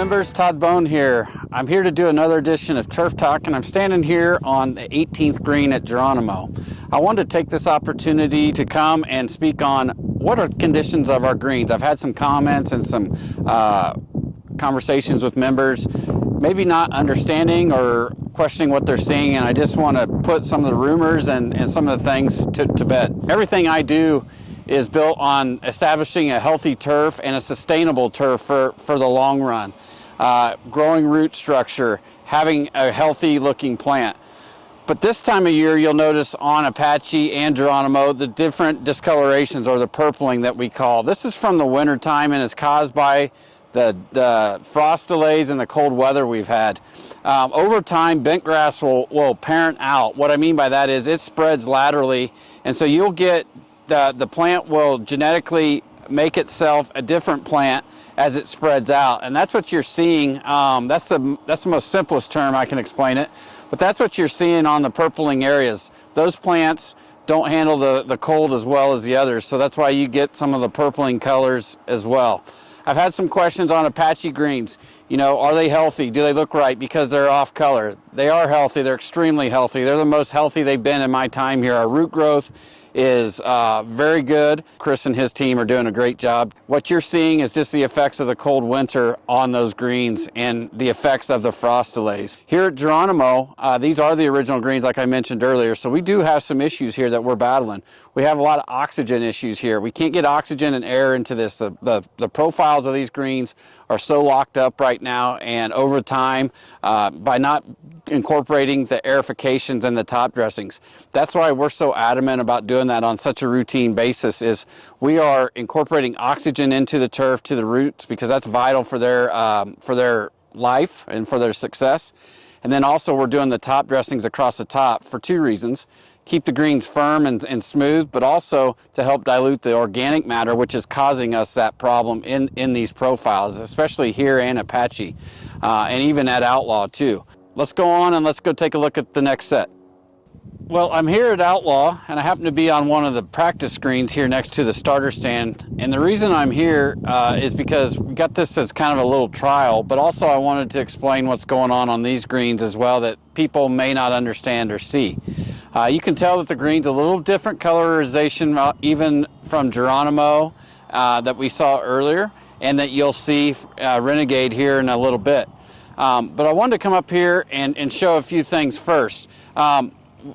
members, Todd Bone here. I'm here to do another edition of Turf Talk, and I'm standing here on the 18th green at Geronimo. I wanted to take this opportunity to come and speak on what are the conditions of our greens. I've had some comments and some conversations with members, maybe not understanding or questioning what they're seeing, and I just want to put some of the rumors and some of the things to bed. Everything I do is built on establishing a healthy turf and a sustainable turf for the long run. Growing root structure, having a healthy looking plant. But this time of year, you'll notice on Apache and Geronimo, the different discolorations or the purpling that we call. This is from the winter time and is caused by the frost delays and the cold weather we've had. Over time, bent grass will parent out. What I mean by that is it spreads laterally, and so you'll get the plant will genetically make itself a different plant as it spreads out, and that's what you're seeing. That's the most simplest term I can explain it, but that's what you're seeing on the purpling areas. Those plants don't handle the cold as well as the others, so that's why you get some of the purpling colors as well. I've had some questions on Apache greens. You know, are they healthy? Do they look right because they're off color? They are healthy. They're extremely healthy. They're the most healthy they've been in my time here. Our root growth is very good. Chris and his team are doing a great job. What you're seeing is just the effects of the cold winter on those greens and the effects of the frost delays. Here at Geronimo, these are the original greens like I mentioned earlier, so we do have some issues here that we're battling. We have a lot of oxygen issues here. We can't get oxygen and air into this. The profiles of these greens are so locked up right now, and over time, by not incorporating the aerifications and the top dressings. That's why we're so adamant about doing that on such a routine basis, is we are incorporating oxygen into the turf to the roots because that's vital for their life and for their success. And then also we're doing the top dressings across the top for two reasons: keep the greens firm and smooth, but also to help dilute the organic matter, which is causing us that problem in these profiles, especially here and Apache, and even at Outlaw too. Let's go on and let's go take a look at the next set. Well, I'm here at Outlaw, and I happen to be on one of the practice greens here next to the starter stand. And the reason I'm here is because we got this as kind of a little trial, but also I wanted to explain what's going on these greens as well that people may not understand or see. You can tell that the green's a little different colorization even from Geronimo that we saw earlier, and that you'll see Renegade here in a little bit. But I wanted to come up here and show a few things first.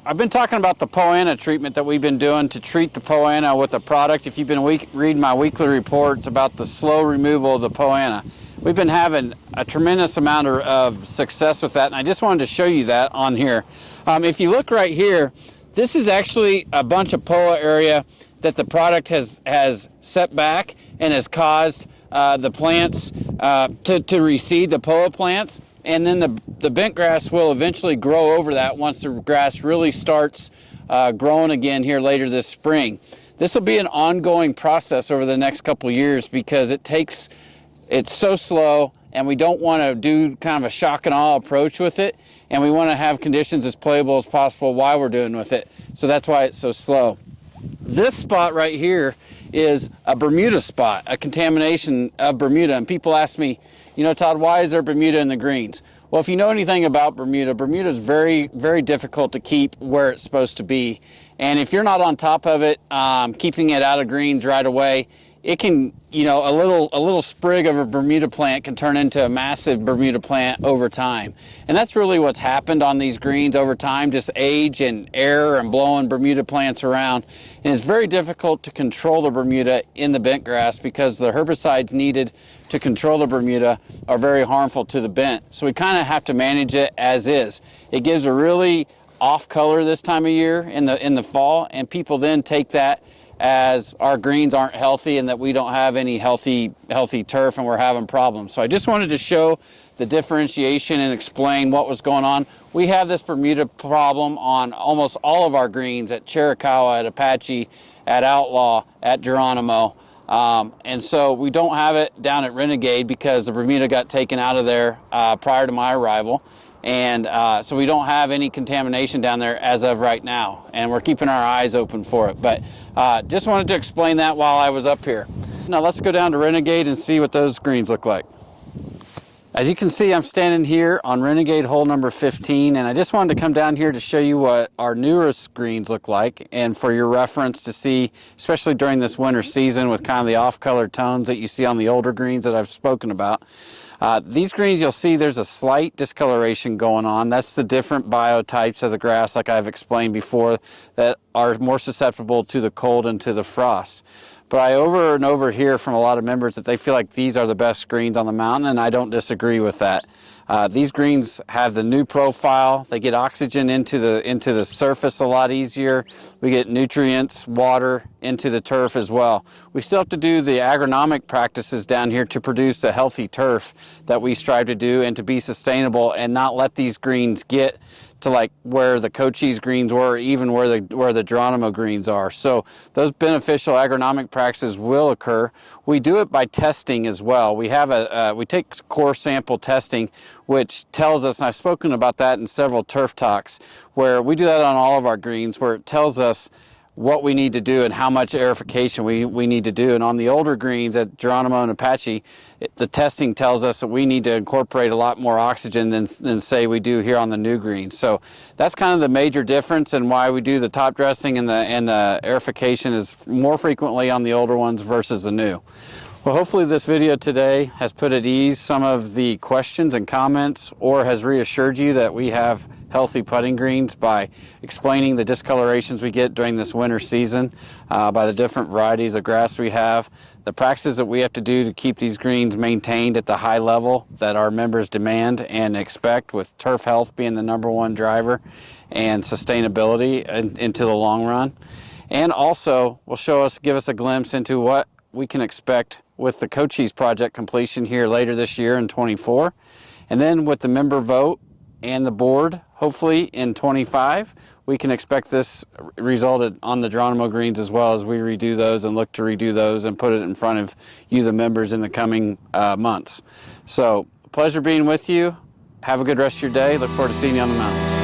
I've been talking about the Poa annua treatment that we've been doing to treat the Poa annua with a product. If you've been reading my weekly reports about the slow removal of the Poa annua, we've been having a tremendous amount of success with that, and I just wanted to show you that on here. If you look right here, this is actually a bunch of Poa area that the product has set back and has caused the plants to reseed, the Poa plants, and then the bent grass will eventually grow over that once the grass really starts growing again here later this spring. This will be an ongoing process over the next couple years because it's so slow, and we don't want to do kind of a shock and awe approach with it, and we want to have conditions as playable as possible while we're doing with it. So that's why it's so slow. This spot right here is a Bermuda spot, a contamination of Bermuda. And people ask me, you know, Todd, why is there Bermuda in the greens? Well, if you know anything about Bermuda, Bermuda is very, very difficult to keep where it's supposed to be. And if you're not on top of it, keeping it out of greens right away, it can, you know, a little sprig of a Bermuda plant can turn into a massive Bermuda plant over time. And that's really what's happened on these greens over time, just age and air and blowing Bermuda plants around. And it's very difficult to control the Bermuda in the bent grass because the herbicides needed to control the Bermuda are very harmful to the bent. So we kind of have to manage it as is. It gives a really off color this time of year in the fall, and people then take that as our greens aren't healthy and that we don't have any healthy turf and we're having problems. So I just wanted to show the differentiation and explain what was going on. We have this Bermuda problem on almost all of our greens at Chiricahua, at Apache, at Outlaw, at Geronimo. And so we don't have it down at Renegade because the Bermuda got taken out of there prior to my arrival. And so we don't have any contamination down there as of right now, and we're keeping our eyes open for it. But just wanted to explain that while I was up here. Now let's go down to Renegade and see what those greens look like. As you can see, I'm standing here on Renegade hole number 15, and I just wanted to come down here to show you what our newest greens look like, and for your reference to see, especially during this winter season with kind of the off-color tones that you see on the older greens that I've spoken about. These greens, you'll see there's a slight discoloration going on. That's the different biotypes of the grass, like I've explained before, that are more susceptible to the cold and to the frost. But I over and over hear from a lot of members that they feel like these are the best greens on the mountain, and I don't disagree with that. These greens have the new profile. They get oxygen into the surface a lot easier. We get nutrients, water into the turf as well. We still have to do the agronomic practices down here to produce a healthy turf that we strive to do and to be sustainable and not let these greens get to like where the Cochise greens were, or even where the Geronimo greens are. So those beneficial agronomic practices will occur. We do it by testing as well. We have we take core sample testing, which tells us, and I've spoken about that in several turf talks, where we do that on all of our greens, where it tells us what we need to do and how much aerification we need to do. And on the older greens at Geronimo and Apache, the testing tells us that we need to incorporate a lot more oxygen than say we do here on the new greens. So that's kind of the major difference, and why we do the top dressing and the aerification is more frequently on the older ones versus the new. Well, hopefully this video today has put at ease some of the questions and comments, or has reassured you that we have healthy putting greens by explaining the discolorations we get during this winter season by the different varieties of grass we have, the practices that we have to do to keep these greens maintained at the high level that our members demand and expect, with turf health being the #1 driver and sustainability into the long run. And also will give us a glimpse into what we can expect with the Cochise project completion here later this year in 24, and then with the member vote and the board, hopefully in 25, we can expect this resulted on the Geronimo greens as well, as we redo those and look to redo those and put it in front of you, the members, in the coming months. So, pleasure being with you. Have a good rest of your day. Look forward to seeing you on the mountain.